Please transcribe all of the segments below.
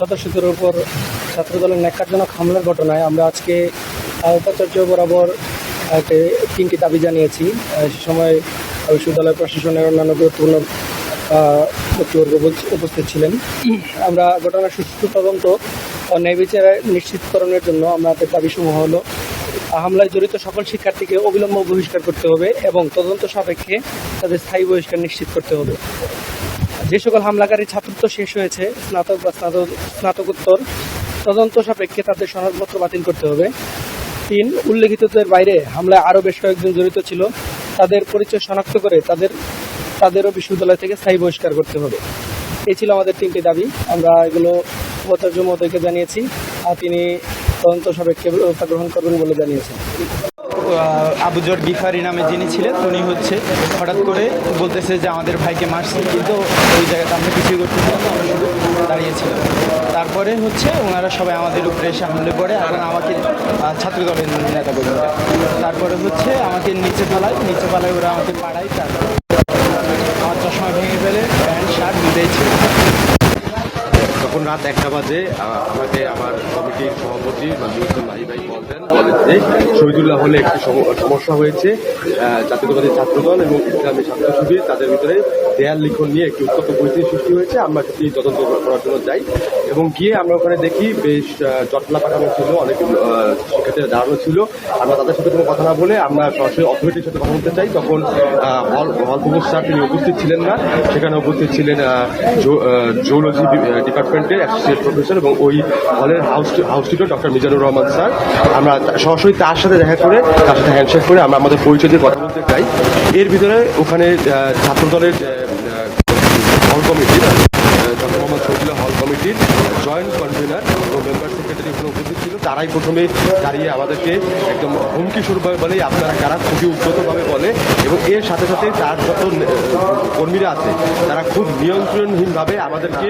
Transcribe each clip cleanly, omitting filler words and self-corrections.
সদস্যদের উপর ছাত্রদলের ন্যাক্কারজনক হামলার ঘটনায় আমরা আজকে উপাচার্য বরাবর তিনটি দাবি জানিয়েছি। সে সময় বিশ্ববিদ্যালয় প্রশাসনের অন্যান্য গুরুত্বপূর্ণ ব্যক্তিবর্গ উপস্থিত ছিলেন। আমরা ঘটনার সুষ্ঠু তদন্ত ও ন্যায় বিচার নিশ্চিতকরণের জন্য আমাদের দাবিসমূহ হলো হামলায় জড়িত সকল শিক্ষার্থীকে অবিলম্বে বহিষ্কার করতে হবে এবং তদন্ত সাপেক্ষে তাদের স্থায়ী বহিষ্কার নিশ্চিত করতে হবে। যে সকল হামলাকারী ছাত্রত্ব শেষ হয়েছে, স্নাতক বা স্নাতকোত্তর, তদন্ত সাপেক্ষে তাদের সনদপত্র বাতিল করতে হবে। 3, উল্লেখিতদের বাইরে হামলায় আরও বেশ কয়েকজন জড়িত ছিল, তাদের পরিচয় শনাক্ত করে তাদেরও বিশ্ববিদ্যালয় থেকে স্থায়ী বহিষ্কার করতে হবে। এই ছিল আমাদের 3টি দাবি। আমরা এগুলো উপাচার্য মহোদয়কে জানিয়েছি, আর তিনি তদন্ত সাপেক্ষে ব্যবস্থা গ্রহণ করবেন বলে জানিয়েছেন। আবুজর গিফারি নামে যিনি ছিলেন উনি হঠাৎ করে বলতেছে যে আমাদের ভাইকে মারছে, কিন্তু ওই জায়গাতে আমরা কিছুই করতেছিলাম না, আমরা শুধু দাঁড়িয়েছিলাম। তারপরে ওনারা সবাই আমাদের উপরে এসে হামলে পড়ে এবং আমাকে ছাত্রদলের নেতা বলতে, তারপরে আমাকে নিচে পালায় ওরা আমাকে পাড়ায়, তারপর আমার চশমা ভেঙে ফেলে, প্যান্ট শার্ট দুটোই ছিল। তখন রাত 1টা বাজে আমাকে আমার কমিটির সভাপতি মাহি ভাই বলেন যে শহীদুল্লাহ হলে একটি সমস্যা হয়েছে, জাতীয়তাবাদী ছাত্রদল এবং ইসলামী ছাত্র শিবির তাদের ভিতরে দেয়াল লিখন নিয়ে একটি উত্তপ্ত পরিস্থিতি সৃষ্টি হয়েছে। আমরা সেটি তদন্ত করার জন্য যাই এবং গিয়ে আমরা ওখানে দেখি বেশ জটলা পাঠানো ছিল, অনেক শিক্ষার্থীরা দাঁড়ানো ছিল। আমরা তাদের সাথে কোনো কথা না বলে আমরা সরাসরি অথরিটির সাথে কথা বলতে চাই। তখন হল প্রভোস্ট স্যার তিনি উপস্থিত ছিলেন না, সেখানে উপস্থিত ছিলেন জুলজি ডিপার্টমেন্টের অ্যাসোসিয়েট প্রফেসর এবং ওই হলের house teacher doctor Mizanur Rahman sir. আমরা সরাসরি তার সাথে দেখা করে, তার সাথে হ্যান্ডশেক করে আমরা আমাদের পরিচয় দিয়ে কথা বলতে চাই। এর ভিতরে ওখানে ছাত্রদলের হল কমিটির ডক্টর মোহাম্মদ শহীদুল্লাহ হল কমিটির জয়েন্ট কনভেনার ও মেম্বার সেক্রেটারি ওখানে উপস্থিত ছিল। তারাই প্রথমে দাঁড়িয়ে আমাদেরকে একদম হুমকি স্বরূপভাবে বলে আপনারা কারা, খুবই উদ্যতভাবে বলে এবং এর সাথে সাথে তার যত কর্মীরা আছে তারা খুব নিয়ন্ত্রণহীনভাবে আমাদেরকে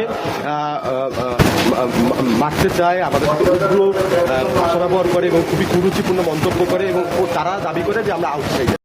মারতে চায়, আমাদের সাথে উগ্র ভাষা ব্যবহার করে এবং খুবই কুরুচিপূর্ণ মন্তব্য করে এবং তারা দাবি করে যে আমরা আউটসাইডার।